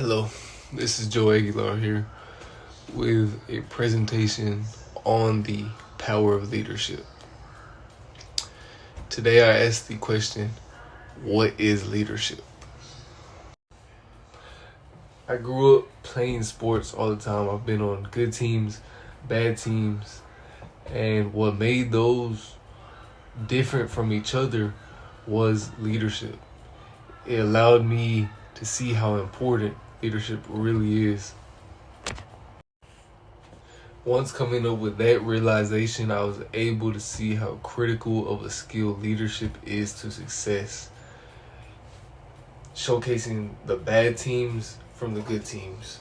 Hello, this is Joe Aguilar here with a presentation on the power of leadership. Today I asked the question, what is leadership? I grew up playing sports all the time. I've been on good teams, bad teams, and what made those different from each other was leadership. It allowed me to see how important leadership really is. Once coming up with that realization, I was able to see how critical of a skill leadership is to success, showcasing the bad teams from the good teams.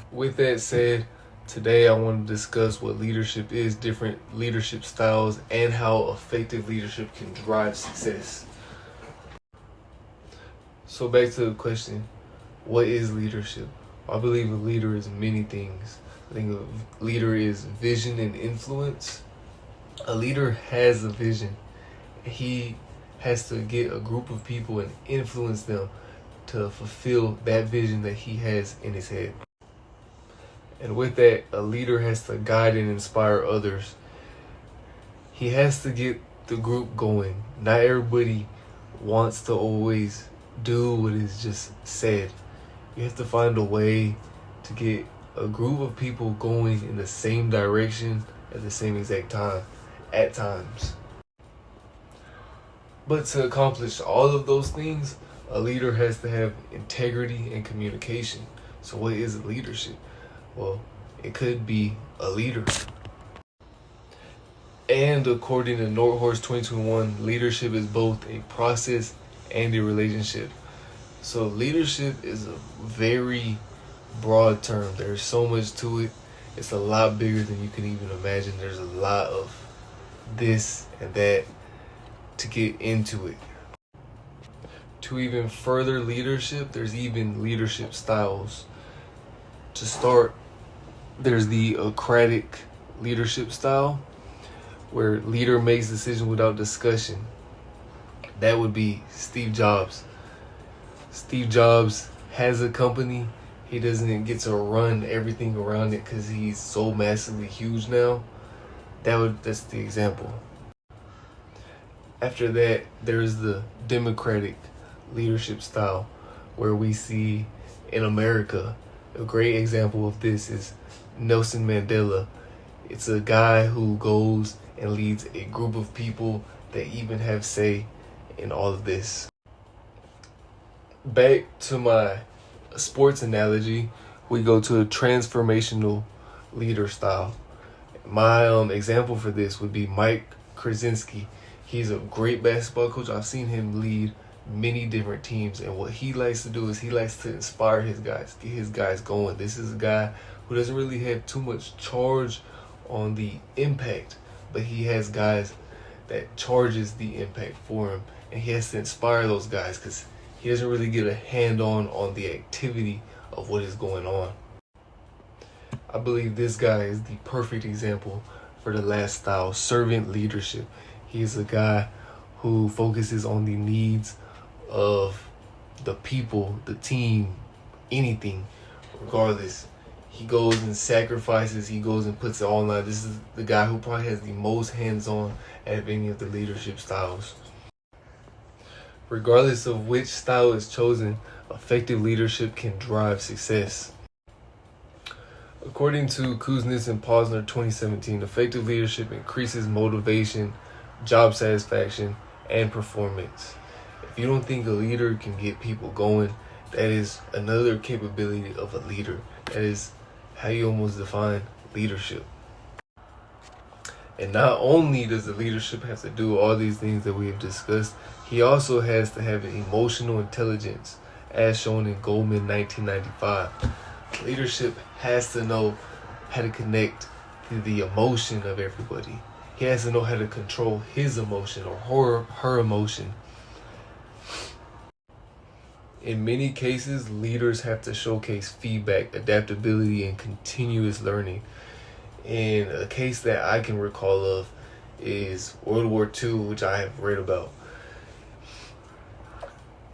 With that said, today I want to discuss what leadership is, different leadership styles, and how effective leadership can drive success. So back to the question, what is leadership? I believe a leader is many things. I think a leader is vision and influence. A leader has a vision. He has to get a group of people and influence them to fulfill that vision that he has in his head. And with that, a leader has to guide and inspire others. He has to get the group going. Not everybody wants to always do what is just said. You have to find a way to get a group of people going in the same direction at the same exact time, at times. But to accomplish all of those things, a leader has to have integrity and communication. So what is leadership? Well, it could be a leader. And according to Northhorse 2021, leadership is both a process and a relationship. So leadership is a very broad term. There's so much to it. It's a lot bigger than you can even imagine. There's a lot of this and that to get into it. To even further leadership, there's even leadership styles. To start, there's the Socratic leadership style, where leader makes decisions without discussion. That would be Steve Jobs. Steve Jobs has a company. He doesn't get to run everything around it because he's so massively huge now. That's the example. After that, there's the Democratic leadership style, where we see in America, a great example of this is Nelson Mandela. It's a guy who goes and leads a group of people that even have say in all of this. Back to my sports analogy, we go to a transformational leader style. My example for this would be Mike Krasinski. He's a great basketball coach. I've seen him lead many different teams, and what he likes to do is he likes to inspire his guys, get his guys going. This is a guy who doesn't really have too much charge on the impact, but he has guys that charges the impact for him, and he has to inspire those guys because he doesn't really get a hand-on the activity of what is going on. I believe this guy is the perfect example for the last style, servant leadership. He is a guy who focuses on the needs of the people, the team, anything, regardless. He goes and sacrifices, he goes and puts it all on. This is the guy who probably has the most hands-on out of any of the leadership styles. Regardless of which style is chosen, effective leadership can drive success. According to Kuznets and Posner 2017, effective leadership increases motivation, job satisfaction, and performance. If you don't think a leader can get people going, that is another capability of a leader. That is how you almost define leadership. And not only does the leadership have to do all these things that we have discussed, he also has to have an emotional intelligence, as shown in Goldman 1995. Leadership has to know how to connect to the emotion of everybody. He has to know how to control his emotion or her emotion. In many cases, leaders have to showcase feedback, adaptability, and continuous learning. And a case that I can recall of is World War II, which I have read about.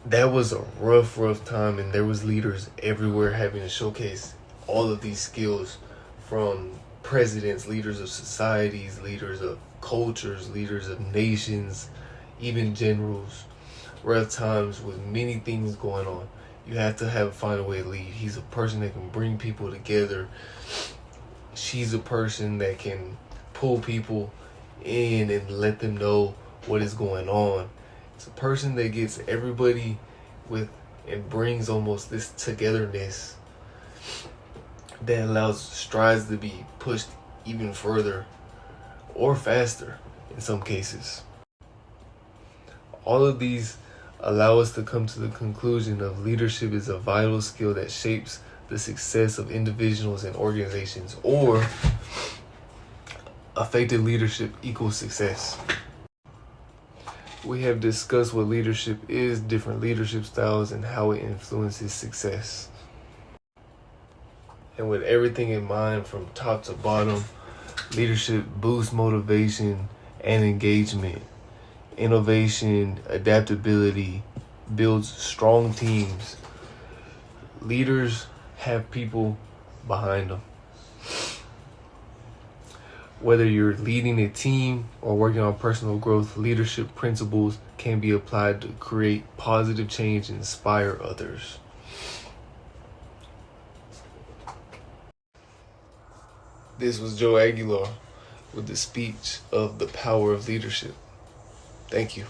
that was a rough time, and there was leaders everywhere having to showcase all of these skills, from presidents, leaders of societies, leaders of cultures, leaders of nations, even generals. Rough times with many things going on. You have to find a way to lead. He's a person that can bring people together. She's a person that can pull people in and let them know what is going on. It's a person that gets everybody with and brings almost this togetherness that allows strides to be pushed even further or faster in some cases. All of these allow us to come to the conclusion of leadership is a vital skill that shapes the success of individuals and organizations, or effective leadership equals success. We have discussed what leadership is, different leadership styles, and how it influences success. And with everything in mind from top to bottom, leadership boosts motivation and engagement. Innovation, adaptability, builds strong teams. Leaders have people behind them. Whether you're leading a team or working on personal growth, leadership principles can be applied to create positive change and inspire others. This was Joe Aguilar with the speech of The Power of Leadership. Thank you.